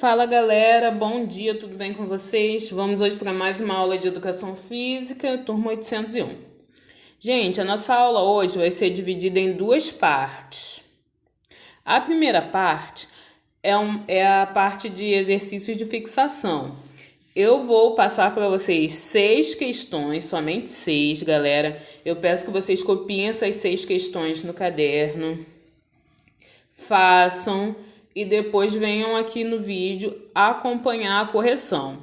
Fala galera, bom dia, tudo bem com vocês? Vamos hoje para mais uma aula de Educação Física, turma 801. Gente, a nossa aula hoje vai ser dividida em duas partes. A primeira parte é a parte de exercícios de fixação. Eu vou passar para vocês 6 questões, somente 6, galera. Eu peço que vocês copiem essas 6 questões no caderno, façam e depois venham aqui no vídeo acompanhar a correção.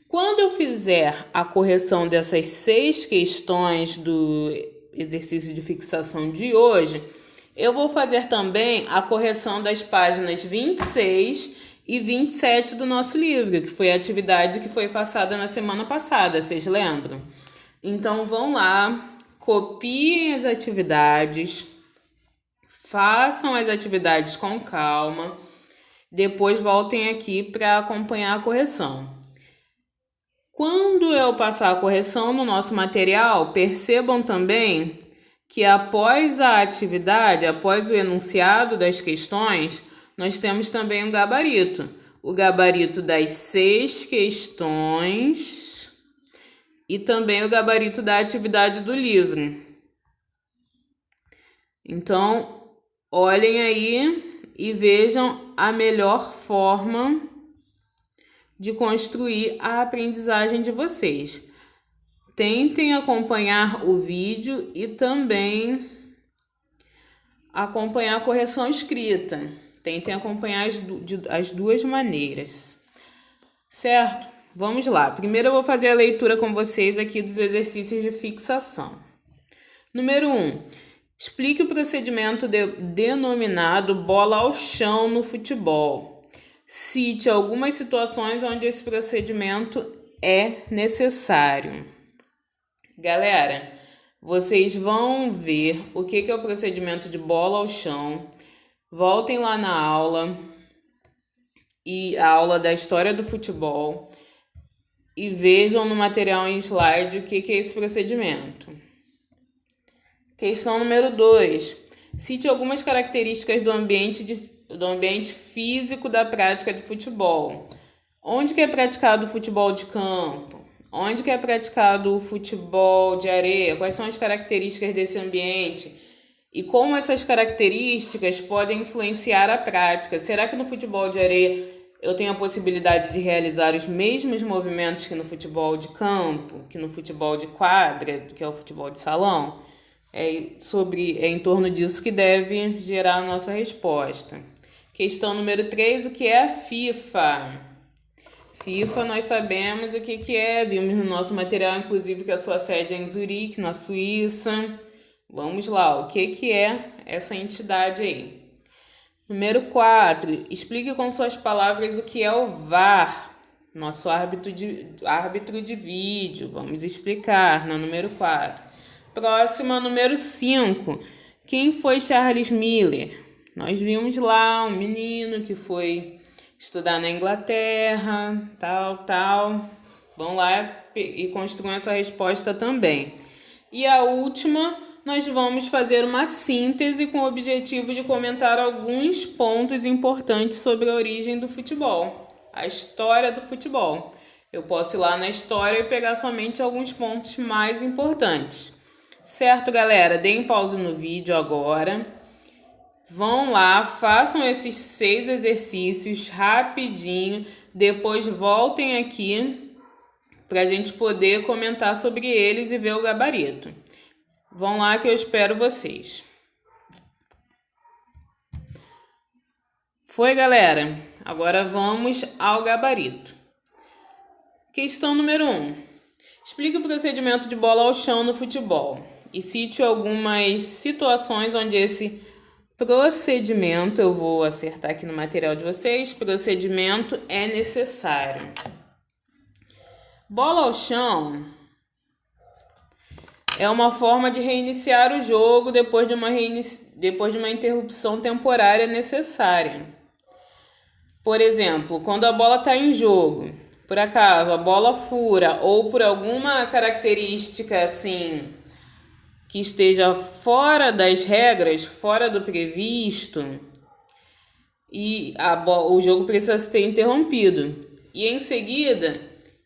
Quando eu fizer a correção dessas 6 questões do exercício de fixação de hoje, eu vou fazer também a correção das páginas 26 e 27 do nosso livro, que foi a atividade que foi passada na semana passada, vocês lembram? Então vão lá, copiem as atividades, façam as atividades com calma, depois voltem aqui para acompanhar a correção. Quando eu passar a correção no nosso material, percebam também que após a atividade, após o enunciado das questões, nós temos também um gabarito. O gabarito das 6 questões e também o gabarito da atividade do livro. Então, olhem aí e vejam a melhor forma de construir a aprendizagem de vocês. Tentem acompanhar o vídeo e também acompanhar a correção escrita. Tentem acompanhar as duas maneiras, certo? Vamos lá. Primeiro eu vou fazer a leitura com vocês aqui dos exercícios de fixação. Número 1. Explique o procedimento denominado bola ao chão no futebol. Cite algumas situações onde esse procedimento é necessário. Galera, vocês vão ver o que é o procedimento de bola ao chão. Voltem lá na aula, e a aula da história do futebol, e vejam no material em slide o que é esse procedimento. Questão número 2. Cite algumas características do ambiente físico da prática de futebol. Onde que é praticado o futebol de campo? Onde que é praticado o futebol de areia? Quais são as características desse ambiente? E como essas características podem influenciar a prática? Será que no futebol de areia eu tenho a possibilidade de realizar os mesmos movimentos que no futebol de campo, que no futebol de quadra, que é o futebol de salão? É em torno disso que deve gerar a nossa resposta. Questão número 3, o que é a FIFA? FIFA nós sabemos o que é, vimos no nosso material, inclusive que a sua sede é em Zurique, na Suíça. Vamos lá, o que é essa entidade aí? Número 4, explique com suas palavras o que é o VAR, nosso árbitro de vídeo. Vamos explicar na número 4. Próxima, número 5. Quem foi Charles Miller? Nós vimos lá um menino que foi estudar na Inglaterra, tal. Vão lá e construam essa resposta também. E a última, nós vamos fazer uma síntese com o objetivo de comentar alguns pontos importantes sobre a origem do futebol, a história do futebol. Eu posso ir lá na história e pegar somente alguns pontos mais importantes. Certo, galera? Deem pausa no vídeo agora. Vão lá, façam esses 6 exercícios rapidinho. Depois voltem aqui para a gente poder comentar sobre eles e ver o gabarito. Vão lá que eu espero vocês. Foi, galera? Agora vamos ao gabarito. Questão número 1. Explique o procedimento de bola ao chão no futebol e cite algumas situações onde esse procedimento, eu vou acertar aqui no material de vocês, procedimento é necessário. Bola ao chão é uma forma de reiniciar o jogo depois de uma interrupção temporária necessária. Por exemplo, quando a bola está em jogo, por acaso a bola fura ou por alguma característica assim que esteja fora das regras, fora do previsto, e o jogo precisa ser interrompido. E em seguida,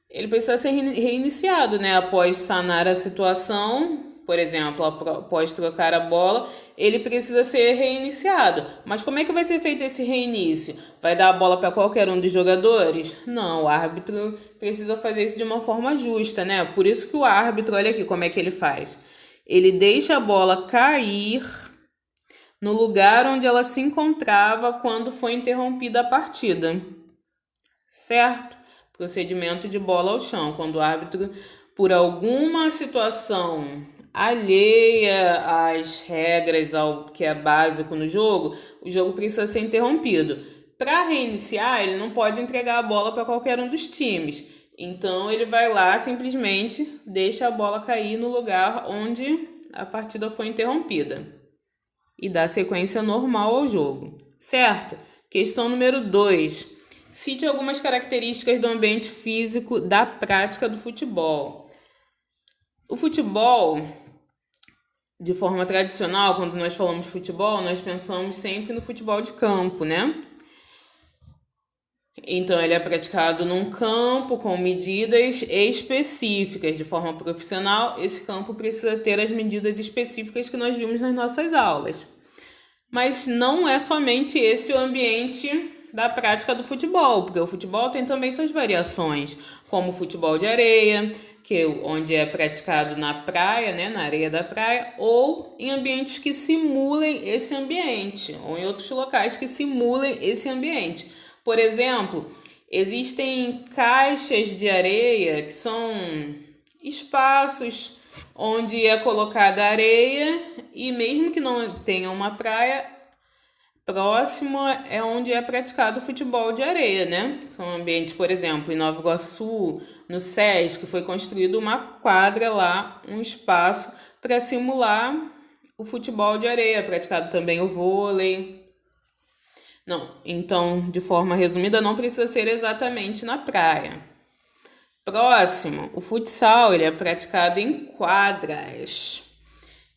ele precisa ser reiniciado, né? Após sanar a situação, por exemplo, após trocar a bola, ele precisa ser reiniciado. Mas como é que vai ser feito esse reinício? Vai dar a bola para qualquer um dos jogadores? Não, o árbitro precisa fazer isso de uma forma justa, né? Por isso que o árbitro, olha aqui como é que ele faz. Ele deixa a bola cair no lugar onde ela se encontrava quando foi interrompida a partida. Certo? Procedimento de bola ao chão, quando o árbitro, por alguma situação alheia às regras, ao que é básico no jogo, o jogo precisa ser interrompido. Para reiniciar, ele não pode entregar a bola para qualquer um dos times. Então ele vai lá, simplesmente deixa a bola cair no lugar onde a partida foi interrompida e dá sequência normal ao jogo, certo? Questão número 2. Cite algumas características do ambiente físico da prática do futebol. O futebol, de forma tradicional, quando nós falamos de futebol, nós pensamos sempre no futebol de campo, né? Então, ele é praticado num campo com medidas específicas. De forma profissional, esse campo precisa ter as medidas específicas que nós vimos nas nossas aulas. Mas não é somente esse o ambiente da prática do futebol, porque o futebol tem também suas variações, como o futebol de areia, onde é praticado na praia, né, na areia da praia, ou em ambientes que simulem esse ambiente, ou em outros locais que simulem esse ambiente. Por exemplo, existem caixas de areia que são espaços onde é colocada areia e mesmo que não tenha uma praia próximo é onde é praticado o futebol de areia, né? São ambientes, por exemplo, em Nova Iguaçu, no SESC, foi construído uma quadra lá, um espaço para simular o futebol de areia, praticado também o vôlei. Não, então, de forma resumida, não precisa ser exatamente na praia. Próximo, o futsal, ele é praticado em quadras.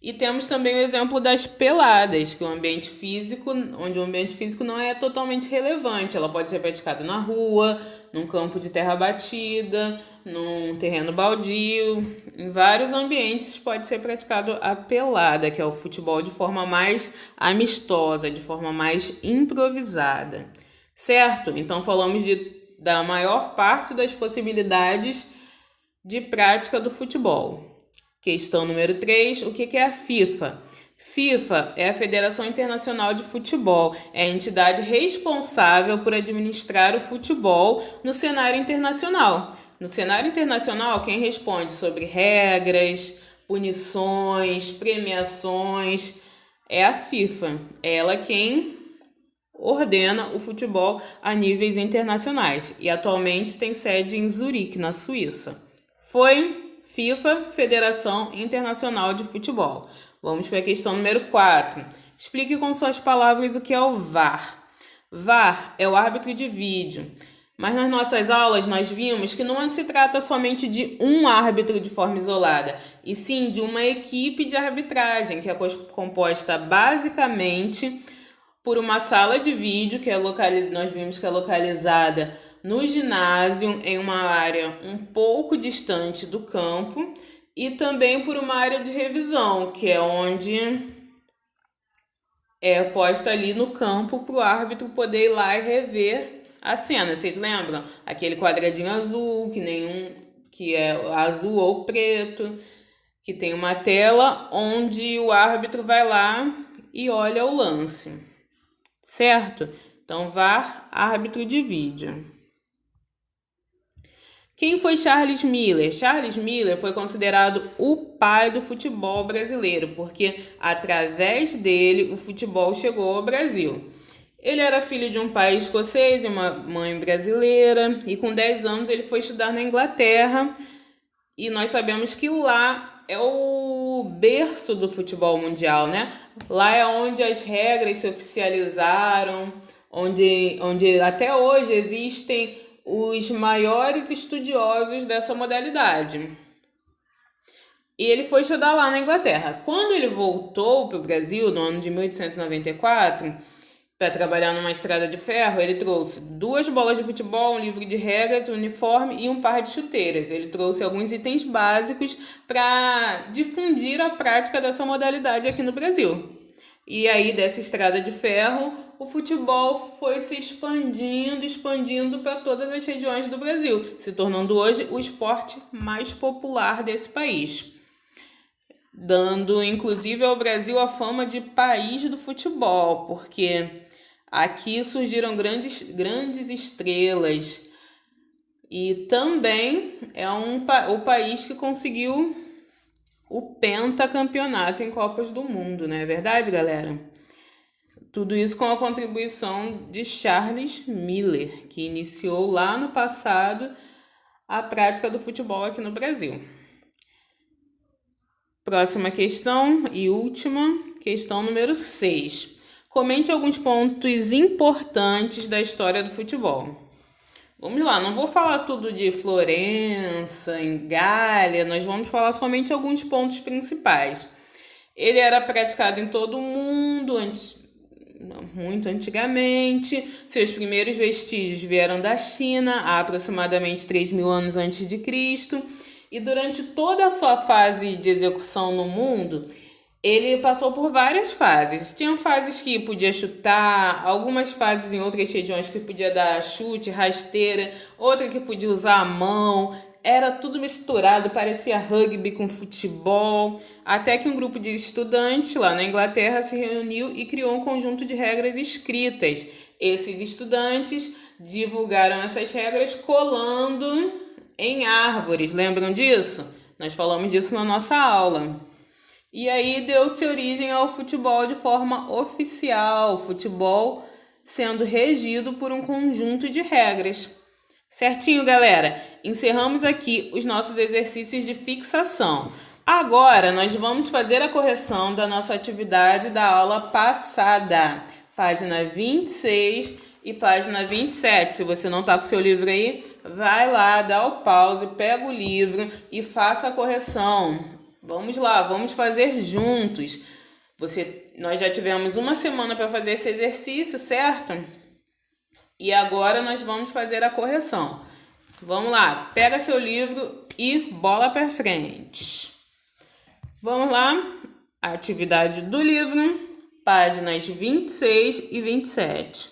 E temos também o exemplo das peladas, que onde o ambiente físico não é totalmente relevante. Ela pode ser praticada na rua, num campo de terra batida, num terreno baldio. Em vários ambientes pode ser praticado a pelada, que é o futebol de forma mais amistosa, de forma mais improvisada. Certo? Então falamos da maior parte das possibilidades de prática do futebol. Questão número 3, o que é a FIFA? FIFA é a Federação Internacional de Futebol, é a entidade responsável por administrar o futebol no cenário internacional. No cenário internacional, quem responde sobre regras, punições, premiações é a FIFA. É ela quem ordena o futebol a níveis internacionais e atualmente tem sede em Zurique, na Suíça. Foi FIFA, Federação Internacional de Futebol. Vamos para a questão número 4. Explique com suas palavras o que é o VAR. VAR é o árbitro de vídeo. Mas nas nossas aulas nós vimos que não se trata somente de um árbitro de forma isolada, e sim de uma equipe de arbitragem que é composta basicamente por uma sala de vídeo que nós vimos que é localizada no ginásio, em uma área um pouco distante do campo, e também por uma área de revisão, que é onde é posta ali no campo para o árbitro poder ir lá e rever a cena. Vocês lembram? Aquele quadradinho azul, que é azul ou preto, que tem uma tela onde o árbitro vai lá e olha o lance. Certo? Então, VAR, árbitro de vídeo. Quem foi Charles Miller? Charles Miller foi considerado o pai do futebol brasileiro, porque através dele o futebol chegou ao Brasil. Ele era filho de um pai escocês e uma mãe brasileira, e com 10 anos ele foi estudar na Inglaterra, e nós sabemos que lá é o berço do futebol mundial, né? Lá é onde as regras se oficializaram, onde até hoje existem os maiores estudiosos dessa modalidade. E ele foi estudar lá na Inglaterra. Quando ele voltou para o Brasil, no ano de 1894, para trabalhar numa estrada de ferro, ele trouxe 2 bolas de futebol, um livro de regras, um uniforme e um par de chuteiras. Ele trouxe alguns itens básicos para difundir a prática dessa modalidade aqui no Brasil. E aí, dessa estrada de ferro, o futebol foi se expandindo para todas as regiões do Brasil, se tornando hoje o esporte mais popular desse país, dando inclusive ao Brasil a fama de país do futebol, porque aqui surgiram grandes estrelas e também é o país que conseguiu o pentacampeonato em Copas do Mundo, não é verdade, galera? Tudo isso com a contribuição de Charles Miller, que iniciou lá no passado a prática do futebol aqui no Brasil. Próxima questão e última, questão número 6. Comente alguns pontos importantes da história do futebol. Vamos lá, não vou falar tudo de Florença, em Gália, nós vamos falar somente alguns pontos principais. Ele era praticado em todo o mundo, muito antigamente. Seus primeiros vestígios vieram da China, há aproximadamente 3.000 anos antes de Cristo. E durante toda a sua fase de execução no mundo, ele passou por várias fases. Tinha fases que podia chutar, algumas fases em outras regiões que podia dar chute, rasteira, outra que podia usar a mão. Era tudo misturado, parecia rugby com futebol. Até que um grupo de estudantes lá na Inglaterra se reuniu e criou um conjunto de regras escritas. Esses estudantes divulgaram essas regras colando em árvores. Lembram disso? Nós falamos disso na nossa aula. E aí deu-se origem ao futebol de forma oficial, o futebol sendo regido por um conjunto de regras. Certinho, galera? Encerramos aqui os nossos exercícios de fixação. Agora, nós vamos fazer a correção da nossa atividade da aula passada. Página 26 e página 27. Se você não está com o seu livro aí, vai lá, dá o pause, pega o livro e faça a correção. Vamos lá, vamos fazer juntos. Nós já tivemos uma semana para fazer esse exercício, certo? E agora nós vamos fazer a correção. Vamos lá, pega seu livro e bola para frente. Vamos lá, atividade do livro, páginas 26 e 27.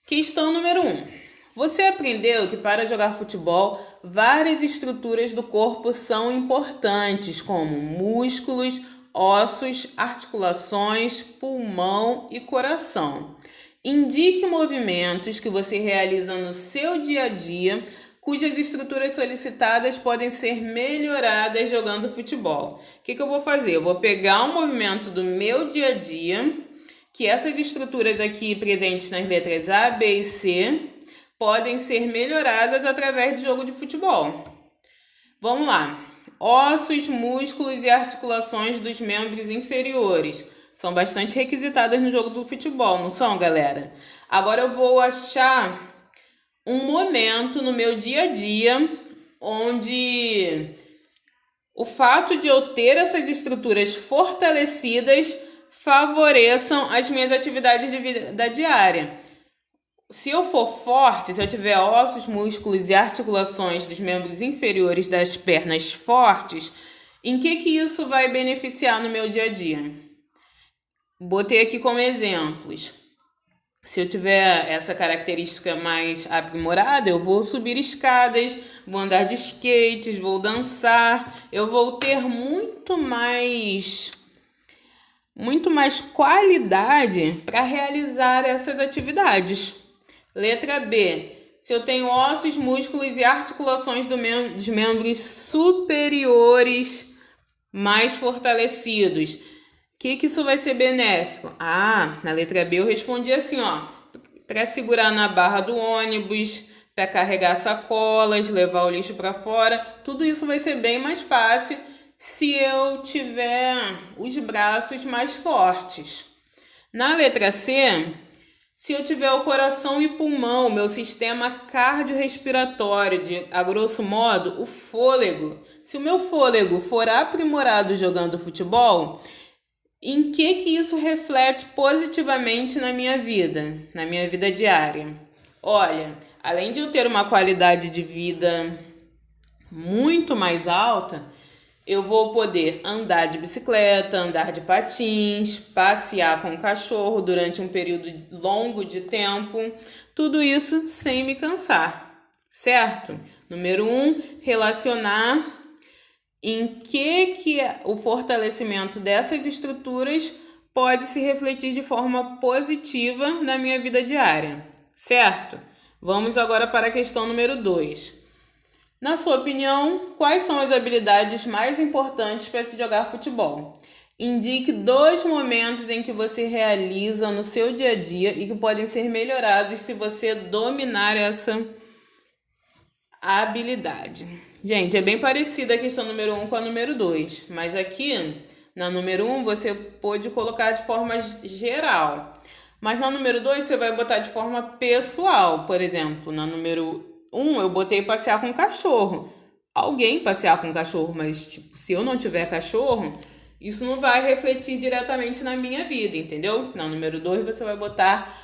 Questão número 1. Você aprendeu que para jogar futebol, várias estruturas do corpo são importantes, como músculos, ossos, articulações, pulmão e coração. Indique movimentos que você realiza no seu dia a dia, cujas estruturas solicitadas podem ser melhoradas jogando futebol. O que eu vou fazer? Eu vou pegar um movimento do meu dia a dia, que essas estruturas aqui presentes nas letras A, B e C podem ser melhoradas através do jogo de futebol. Vamos lá. Ossos, músculos e articulações dos membros inferiores são bastante requisitadas no jogo do futebol, não são, galera? Agora eu vou achar um momento no meu dia a dia onde o fato de eu ter essas estruturas fortalecidas favoreçam as minhas atividades de vida diária. Se eu for forte, se eu tiver ossos, músculos e articulações dos membros inferiores das pernas fortes, em que isso vai beneficiar no meu dia a dia? Botei aqui como exemplos. Se eu tiver essa característica mais aprimorada, eu vou subir escadas, vou andar de skates, vou dançar, eu vou ter muito mais qualidade para realizar essas atividades. Letra B. Se eu tenho ossos, músculos e articulações dos membros superiores mais fortalecidos, que isso vai ser benéfico? Na letra B eu respondi assim, para segurar na barra do ônibus, para carregar sacolas, levar o lixo para fora, tudo isso vai ser bem mais fácil se eu tiver os braços mais fortes. Na letra C, se eu tiver o coração e pulmão, meu sistema cardiorrespiratório, a grosso modo, o fôlego. Se o meu fôlego for aprimorado jogando futebol, em que isso reflete positivamente na minha vida diária? Olha, além de eu ter uma qualidade de vida muito mais alta, eu vou poder andar de bicicleta, andar de patins, passear com o cachorro durante um período longo de tempo, tudo isso sem me cansar, certo? Número 1, relacionar em que o fortalecimento dessas estruturas pode se refletir de forma positiva na minha vida diária, certo? Vamos agora para a questão número 2. Na sua opinião, quais são as habilidades mais importantes para se jogar futebol? Indique 2 momentos em que você realiza no seu dia a dia e que podem ser melhorados se você dominar essa habilidade. Gente, é bem parecida a questão número 1 com a número 2, mas aqui na número 1 você pode colocar de forma geral. Mas na número 2 você vai botar de forma pessoal. Por exemplo, na número 1 eu botei passear com cachorro. Alguém passear com cachorro, mas tipo, se eu não tiver cachorro, isso não vai refletir diretamente na minha vida, entendeu? Na número 2 você vai botar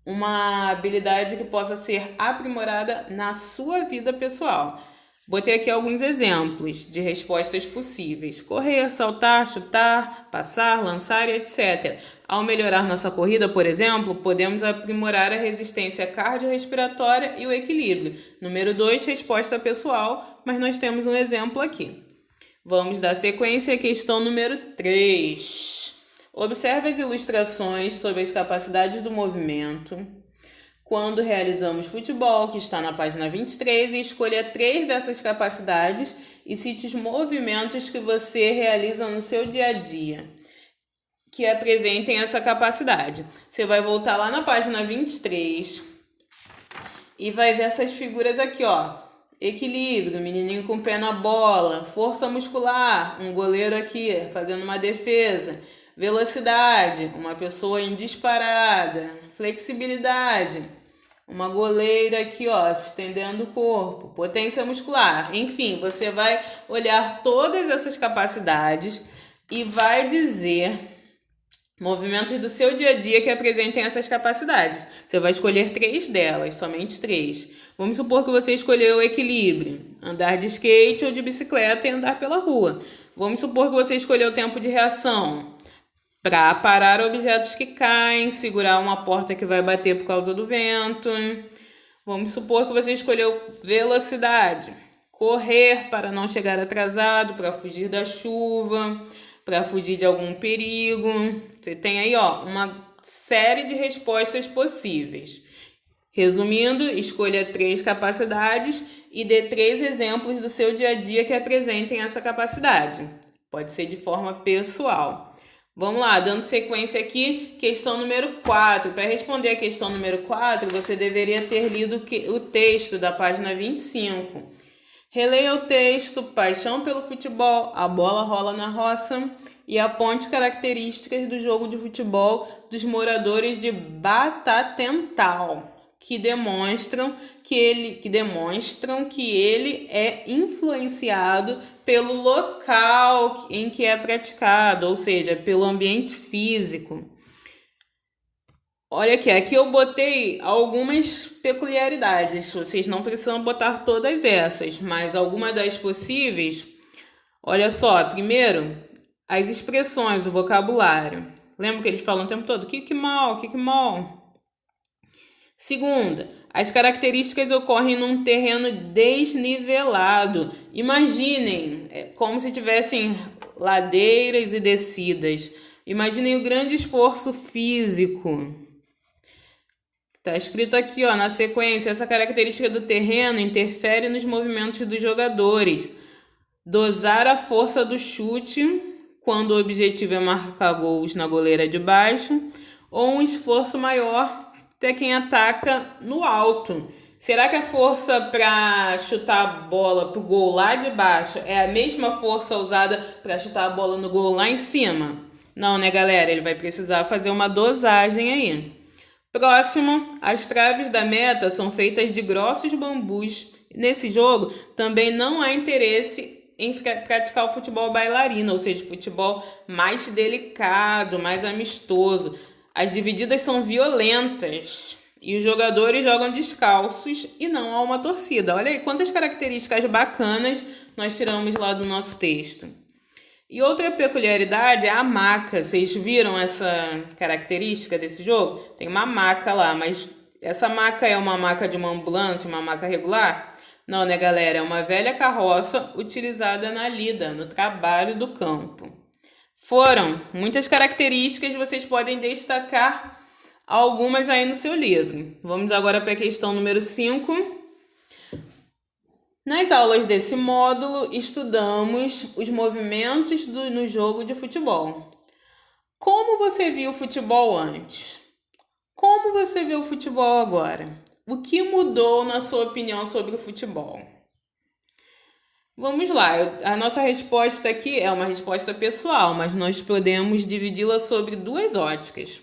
uma habilidade que possa ser aprimorada na sua vida pessoal. Botei aqui alguns exemplos de respostas possíveis: correr, saltar, chutar, passar, lançar e etc. Ao melhorar nossa corrida, por exemplo, podemos aprimorar a resistência cardiorrespiratória e o equilíbrio. Número 2, resposta pessoal, mas nós temos um exemplo aqui. Vamos dar sequência à questão número 3. Observe as ilustrações sobre as capacidades do movimento quando realizamos futebol, que está na página 23, e escolha 3 dessas capacidades e cite os movimentos que você realiza no seu dia a dia que apresentem essa capacidade. Você vai voltar lá na página 23 e vai ver essas figuras aqui, ó. Equilíbrio, menininho com o pé na bola, força muscular, um goleiro aqui fazendo uma defesa, velocidade, uma pessoa em disparada, flexibilidade, uma goleira aqui, ó, se estendendo o corpo, potência muscular. Enfim, você vai olhar todas essas capacidades e vai dizer movimentos do seu dia a dia que apresentem essas capacidades. Você vai escolher 3 delas, somente 3. Vamos supor que você escolheu o equilíbrio, andar de skate ou de bicicleta e andar pela rua. Vamos supor que você escolheu o tempo de reação, para parar objetos que caem, segurar uma porta que vai bater por causa do vento. Vamos supor que você escolheu velocidade, correr para não chegar atrasado, para fugir da chuva, para fugir de algum perigo. Você tem aí, ó, uma série de respostas possíveis. Resumindo, escolha 3 capacidades e dê 3 exemplos do seu dia a dia que apresentem essa capacidade. Pode ser de forma pessoal. Vamos lá, dando sequência aqui, questão número 4. Para responder a questão número 4, você deveria ter lido o texto da página 25. Releia o texto: paixão pelo futebol, a bola rola na roça, e aponte características do jogo de futebol dos moradores de Batatental, que demonstram que ele é influenciado pelo local em que é praticado, ou seja, pelo ambiente físico. Olha aqui eu botei algumas peculiaridades, vocês não precisam botar todas essas, mas algumas das possíveis. Olha só, primeiro, as expressões, o vocabulário. Lembra que eles falam o tempo todo? Que mal. Segunda, as características ocorrem num terreno desnivelado. Imaginem, como se tivessem ladeiras e descidas. Imaginem o grande esforço físico. Está escrito aqui, ó, na sequência: essa característica do terreno interfere nos movimentos dos jogadores. Dosar a força do chute, quando o objetivo é marcar gols na goleira de baixo, ou um esforço maior até quem ataca no alto. Será que a força para chutar a bola pro gol lá de baixo é a mesma força usada para chutar a bola no gol lá em cima? Não, né, galera? Ele vai precisar fazer uma dosagem aí. Próximo, as traves da meta são feitas de grossos bambus. Nesse jogo, também não há interesse praticar o futebol bailarino, ou seja, futebol mais delicado, mais amistoso. As divididas são violentas e os jogadores jogam descalços e não há uma torcida. Olha aí quantas características bacanas nós tiramos lá do nosso texto. E outra peculiaridade é a maca. Vocês viram essa característica desse jogo? Tem uma maca lá, mas essa maca é uma maca de uma ambulância, uma maca regular? Não, né, galera? É uma velha carroça utilizada na lida, no trabalho do campo. Foram muitas características, vocês podem destacar algumas aí no seu livro. Vamos agora para a questão número 5. Nas aulas desse módulo, estudamos os movimentos no jogo de futebol. Como você viu o futebol antes? Como você vê o futebol agora? O que mudou na sua opinião sobre o futebol? Vamos lá, a nossa resposta aqui é uma resposta pessoal, mas nós podemos dividi-la sobre duas óticas.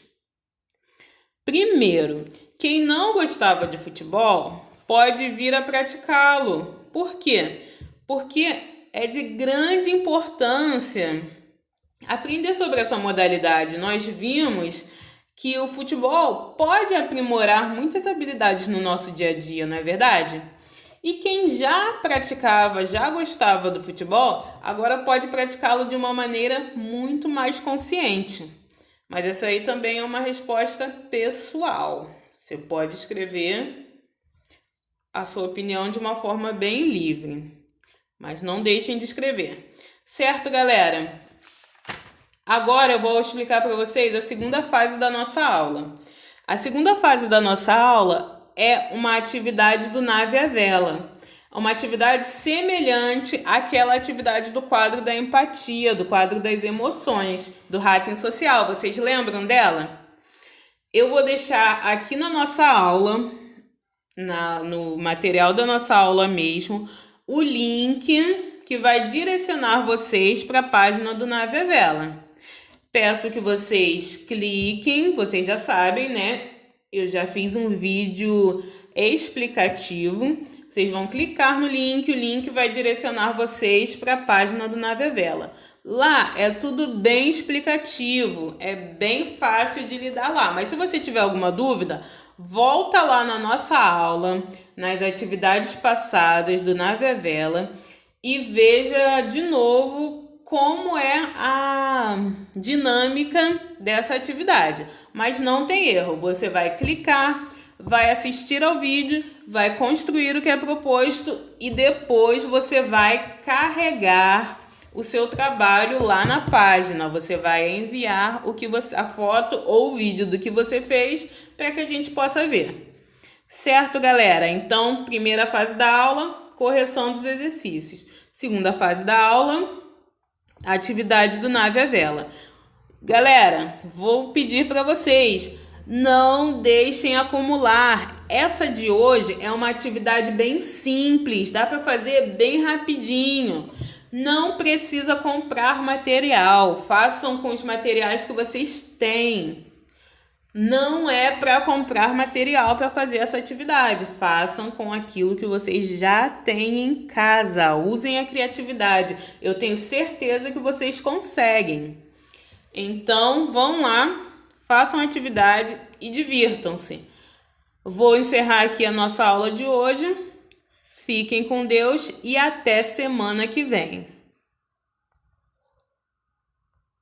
Primeiro, quem não gostava de futebol pode vir a praticá-lo. Por quê? Porque é de grande importância aprender sobre essa modalidade. Nós vimos que o futebol pode aprimorar muitas habilidades no nosso dia a dia, não é verdade? E quem já praticava, já gostava do futebol, agora pode praticá-lo de uma maneira muito mais consciente. Mas essa aí também é uma resposta pessoal. Você pode escrever a sua opinião de uma forma bem livre, mas não deixem de escrever. Certo, galera? Agora eu vou explicar para vocês a segunda fase da nossa aula. A segunda fase da nossa aula é uma atividade do Nave à Vela. É uma atividade semelhante àquela atividade do quadro da empatia, do quadro das emoções, do hacking social. Vocês lembram dela? Eu vou deixar aqui na nossa aula, no material da nossa aula mesmo, o link que vai direcionar vocês para a página do Nave à Vela. Peço que vocês cliquem, vocês já sabem, né? Eu já fiz um vídeo explicativo. Vocês vão clicar no link, o link vai direcionar vocês para a página do Nave à Vela. Lá é tudo bem explicativo, é bem fácil de lidar lá. Mas se você tiver alguma dúvida, volta lá na nossa aula, nas atividades passadas do Nave à Vela e veja de novo como é a dinâmica dessa atividade. Mas não tem erro, você vai clicar, vai assistir ao vídeo, vai construir o que é proposto e depois você vai carregar o seu trabalho lá na página. Você vai enviar a foto ou o vídeo do que você fez para que a gente possa ver. Certo, galera? Então, primeira fase da aula, correção dos exercícios. Segunda fase da aula, atividade do Nave à Vela. Galera, vou pedir para vocês, não deixem acumular. Essa de hoje é uma atividade bem simples, dá para fazer bem rapidinho. Não precisa comprar material, façam com os materiais que vocês têm. Não é para comprar material para fazer essa atividade. Façam com aquilo que vocês já têm em casa. Usem a criatividade. Eu tenho certeza que vocês conseguem. Então, vão lá, façam a atividade e divirtam-se. Vou encerrar aqui a nossa aula de hoje. Fiquem com Deus e até semana que vem.